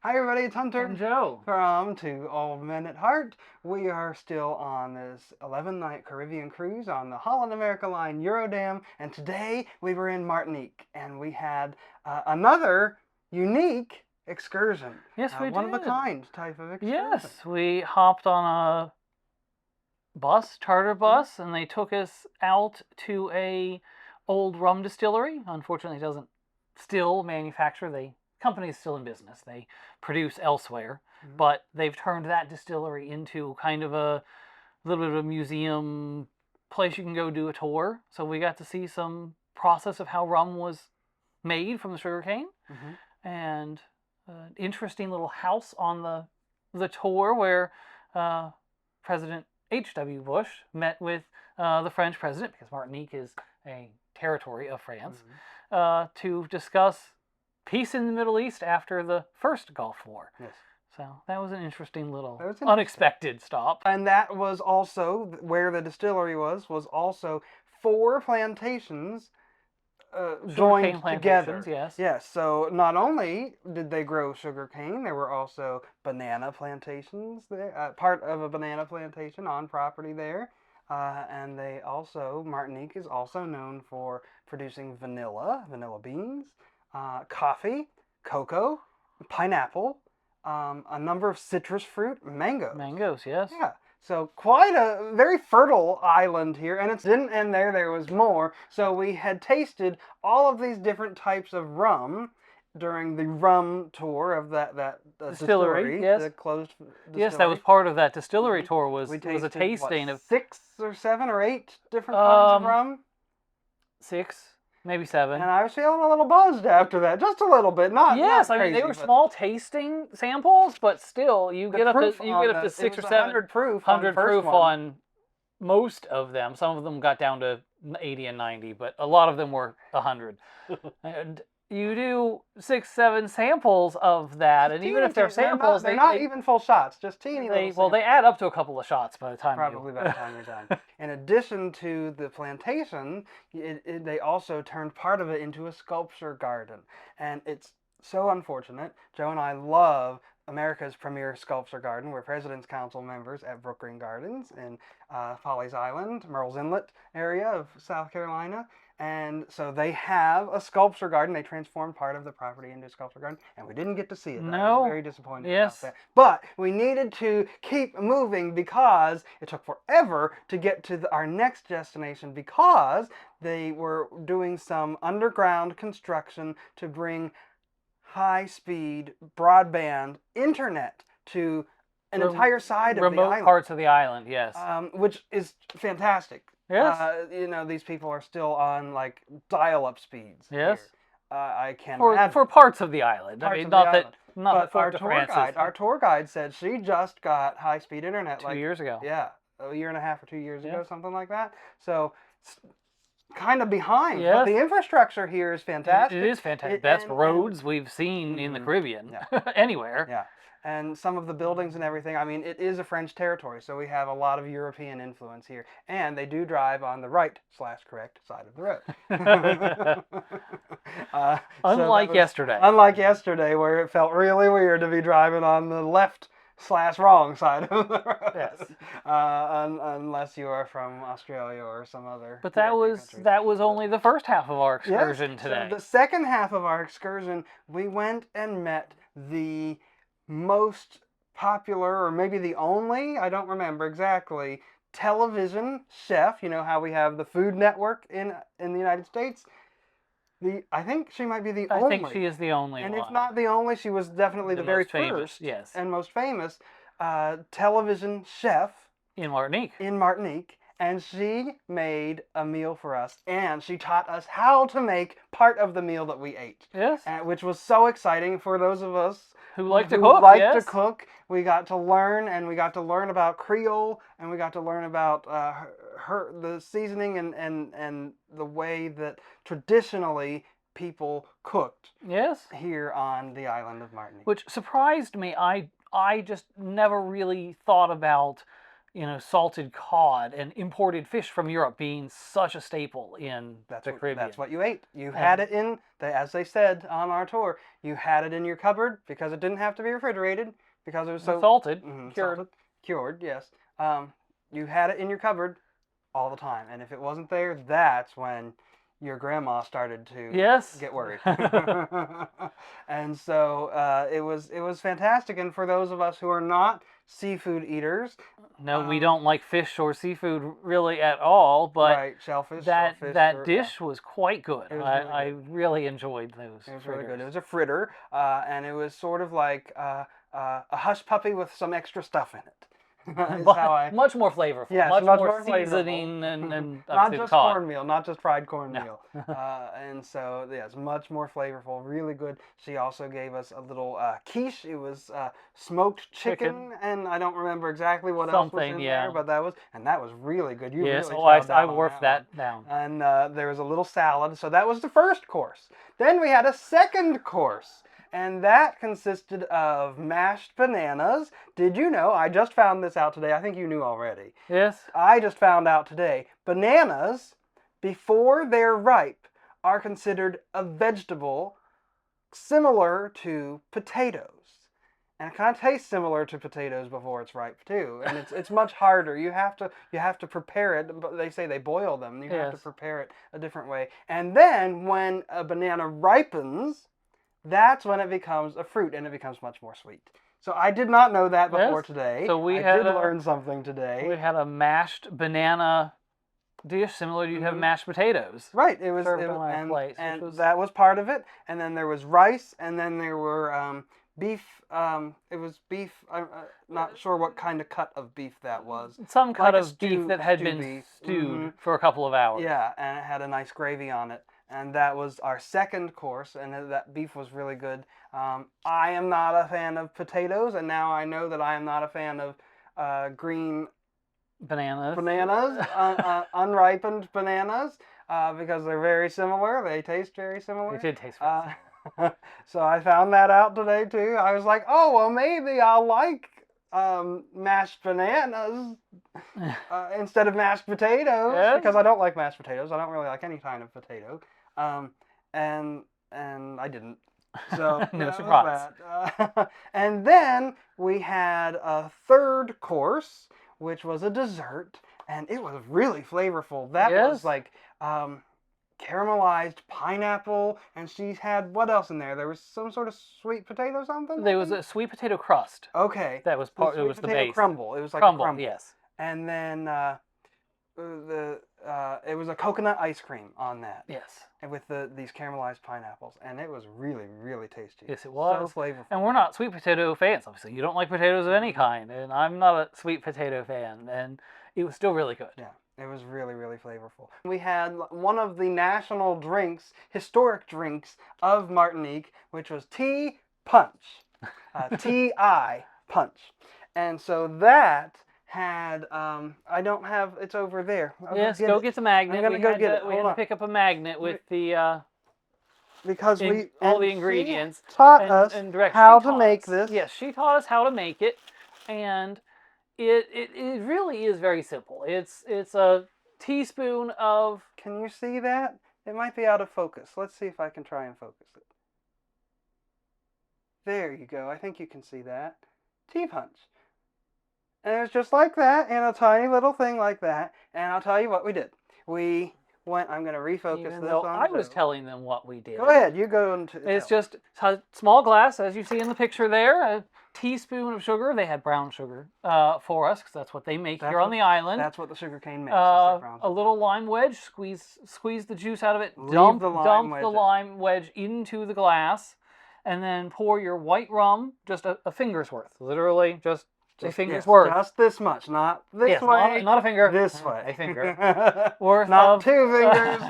Hi everybody, it's Hunter And Joe. from Two Old Men at Heart. We are still on this 11-night Caribbean cruise on the Holland America Line Eurodam, and today we were in Martinique, and we had another unique excursion. Yes, we One of a did. kind type of excursion. Yes, we hopped on a charter bus, and they took us out to a old rum distillery. Unfortunately, it doesn't still manufacture. The company is still in business. They produce elsewhere, but they've turned that distillery into kind of a little bit of a museum place you can go do a tour. So we got to see some process of how rum was made from the sugarcane, and an interesting little house on the tour where President H.W. Bush met with the French president, because Martinique is a territory of France, to discuss peace in the Middle East after the first Gulf War. Yes. So that was an interesting little unexpected stop. And that was also where the distillery was also 4 plantations joined together. Yes. Yes. So not only did they grow sugarcane, there were also banana plantations there, part of a banana plantation on property there. And they also, Martinique is also known for producing vanilla beans, coffee, cocoa, pineapple, a number of citrus fruit, mangoes. Mangoes, yes. Yeah. So quite a very fertile island here, and it didn't end there. There was more. So we had tasted all of these different types of rum during the rum tour of that distillery, yes. the closed distillery. Yes, that was part of that distillery tour. Was a tasting what, of 6 or 7 or 8 different kinds of rum. 6, maybe 7. And I was feeling a little buzzed after that, just a little bit. Not yes, not I mean they crazy, were but small tasting samples, but still you get up to 6 or 7 100 proof on the 100 first proof one. on most of them. Some of them got down to 80 and 90, but a lot of them were 100. And you do 6, 7 samples of that, and even if they're samples, they're not even full shots, just teeny little samples. They add up to a couple of shots by the time by the time you're done. In addition to the plantation, they also turned part of it into a sculpture garden, and it's so unfortunate. Joe and I love America's premier sculpture garden. We're President's Council members at Brook-Green Gardens in Follies Island, Murrells Inlet area of South Carolina. And so they have a sculpture garden. They transformed part of the property into a sculpture garden, and we didn't get to see it. No. I was very disappointed about that. But we needed to keep moving because it took forever to get to our next destination, because they were doing some underground construction to bring high-speed broadband internet to an entire side of the island. Remote parts of the island, yes. Which is fantastic. Yes. These people are still on like dial-up speeds. Yes. Here. I can't imagine. For parts of the island. I mean, not but our tour guide said she just got high-speed internet 2 years ago. Yeah, a year and a half or 2 years ago, something like that. So kind of behind. Yes. But the infrastructure here is fantastic. It is fantastic. Best roads we've seen in the Caribbean. Anywhere. Yeah. And some of the buildings and everything, I mean, it is a French territory, so we have a lot of European influence here. And they do drive on the right/correct side of the road. Unlike yesterday. Unlike yesterday, where it felt really weird to be driving on the left/wrong side of the road. Yes. Unless you are from Australia or some other. But that was only the first half of our excursion today. So the second half of our excursion, we went and met the most popular, or maybe the only, I don't remember exactly, television chef. You know how we have the Food Network in the United States? I think she might be the only. I think she is the only one. And if not the only, she was definitely the very first and most famous television chef in Martinique. And she made a meal for us, and she taught us how to make part of the meal that we ate. Yes. Which was so exciting for those of us who like to cook. We got to learn, and we got to learn about Creole, and we got to learn about the seasoning and the way that traditionally people cooked. Yes. Here on the island of Martinique. Which surprised me. I just never really thought about salted cod and imported fish from Europe being such a staple in the Caribbean. That's what you ate. You had it in, as they said on our tour, you had it in your cupboard because it didn't have to be refrigerated because it was so salted, cured, yes. You had it in your cupboard all the time, and if it wasn't there, that's when your grandma started to get worried. And so it was fantastic. And for those of us who are not seafood eaters, no, we don't like fish or seafood really at all, but right, shellfish, that fish, dish was quite good. I really enjoyed those. It was really good. It was a fritter, and it was sort of like a hush puppy with some extra stuff in it. Much more flavorful. Yes, much more seasoning and not just cornmeal, not just fried cornmeal. No. And so it's much more flavorful, really good. She also gave us a little quiche. It was smoked chicken, and I don't remember exactly what else was in there, but that was really good. You yes, really I wolfed that down. And there was a little salad. So that was the first course. Then we had a second course. And that consisted of mashed bananas. Did you know? I just found this out today. I think you knew already. Yes. I just found out today. Bananas, before they're ripe, are considered a vegetable similar to potatoes. And it kind of tastes similar to potatoes before it's ripe too. And it's much harder. You have to prepare it. But they say they boil them. You have to prepare it a different way. And then when a banana ripens, that's when it becomes a fruit, and it becomes much more sweet. So I did not know that before today. So I did learn something today. We had a mashed banana dish similar to you have mashed potatoes. Right. It was, that was part of it. And then there was rice, and then there were beef. It was beef. I'm not sure what kind of cut of beef that was. Some cut of beef that had been stewed for a couple of hours. Yeah, and it had a nice gravy on it. And that was our second course, and that beef was really good. I am not a fan of potatoes, and now I know that I am not a fan of green bananas, unripened bananas, because they're very similar. They taste very similar. They did taste very similar. So I found that out today, too. I was like, oh, well, maybe I'll like mashed bananas instead of mashed potatoes, because I don't like mashed potatoes. I don't really like any kind of potato. And I didn't. So no surprise. And then we had a third course, which was a dessert, and it was really flavorful. That was like caramelized pineapple, and she had what else in there? There was some sort of sweet potato something? There was a sweet potato crust. Okay. That was part. It was the base. Crumble. It was like crumble, a crumble. Yes. And then it was a coconut ice cream on that. Yes. And with these caramelized pineapples, and it was really, really tasty. Yes, it was. So flavorful. And we're not sweet potato fans, obviously. You don't like potatoes of any kind, and I'm not a sweet potato fan, and it was still really good. Yeah. It was really, really flavorful. We had one of the national drinks, historic drinks of Martinique, which was tea punch. T-I punch. And so that had, I don't have, it's over there. Yes, go get the magnet. I'm going to go get it. We had to pick up a magnet with the... because all the ingredients. Taught us how to make this. Yes, she taught us how to make it, and it really is very simple. It's a teaspoon of... Can you see that? It might be out of focus. Let's see if I can try and focus it. There you go. I think you can see that. Tea punch. And it was just like that, in a tiny little thing like that. And I'll tell you what we did. We went, I'm going to refocus Even this though on. I was telling them what we did. Go ahead, you go into It's just a small glass, as you see in the picture there, a teaspoon of sugar. They had brown sugar for us, because that's what they make here on the island. That's what the sugar cane makes. A little lime wedge, squeeze the juice out of it, dump the lime wedge into the glass, and then pour your white rum, just a finger's worth, literally just a finger's worth. Just this much, not this way. Not a finger. This way. A finger. Worth not of 2 fingers.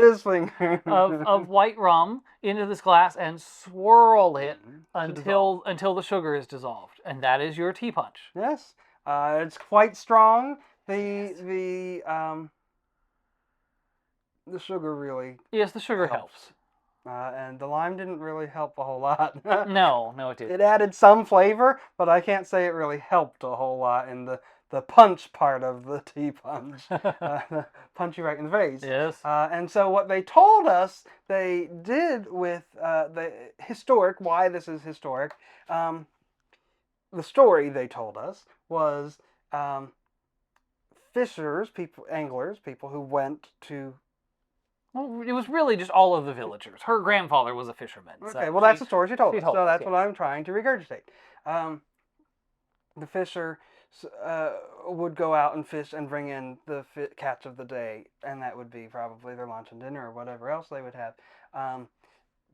This finger. of white rum into this glass and swirl it until the sugar is dissolved, and that is your tea punch. Yes, it's quite strong. The sugar really. Yes, the sugar helps. And the lime didn't really help a whole lot. No, it didn't. It added some flavor, but I can't say it really helped a whole lot in the the punch part of the tea punch, punch you right in the face. Yes. And so what they told us they did with the historic, why this is historic, the story they told us was fishers, people, anglers, people who went to. Well, it was really just all of the villagers. Her grandfather was a fisherman. Okay, So well, that's the story she told she us. told So us, that's yeah. what I'm trying to regurgitate. The fisher would go out and fish and bring in the catch of the day, and that would be probably their lunch and dinner or whatever else they would have.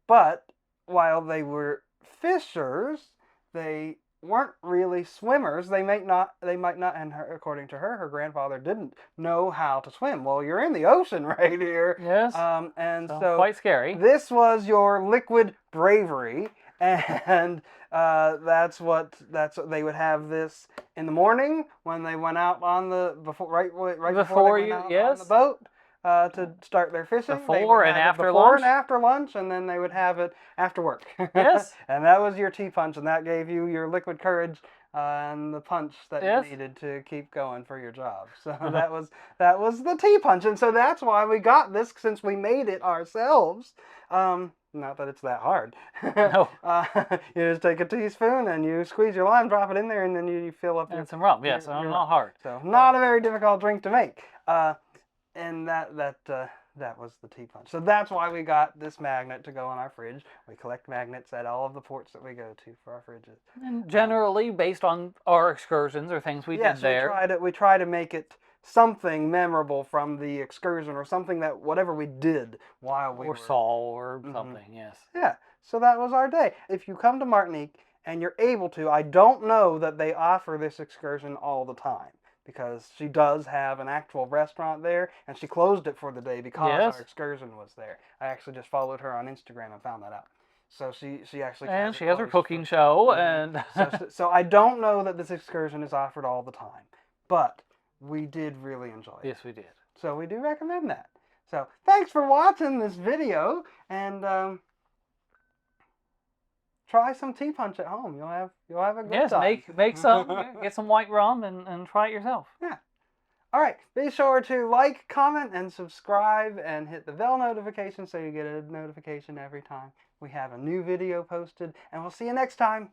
But while they were fishers, they weren't really swimmers. They might not, and according to her, her grandfather didn't know how to swim. Well, you're in the ocean right here. Yes. And So so quite scary. this was your liquid bravery, and that's what they would have this in the morning when they went out on the right before they went out on the boat. To start their fishing. Before and after before lunch? and after lunch, and then they would have it after work. Yes. And that was your tea punch, and that gave you your liquid courage and the punch that Yes. you needed to keep going for your job. So that was the tea punch, and so that's why we got this, since we made it ourselves. Not that it's that hard. No. You just take a teaspoon and you squeeze your lime, drop it in there, and then you fill up And some rum. Yes, your not hard. So not a very difficult drink to make. And that was the tea punch. So that's why we got this magnet to go on our fridge. We collect magnets at all of the ports that we go to for our fridges. And generally, based on our excursions or things we did there. We try to make it something memorable from the excursion, or something that whatever we did while we saw or something. Yes. Yeah. So that was our day. If you come to Martinique and you're able to, I don't know that they offer this excursion all the time, because she does have an actual restaurant there, and she closed it for the day because our excursion was there. I actually just followed her on Instagram and found that out. So she actually and she has her cooking show, and so I don't know that this excursion is offered all the time, but we did really enjoy it. Yes, we did. So we do recommend that. So thanks for watching this video, and try some tea punch at home. You'll have a good time. Yes, make some, get some white rum, and try it yourself. Yeah. All right. Be sure to like, comment, and subscribe, and hit the bell notification so you get a notification every time we have a new video posted. And we'll see you next time.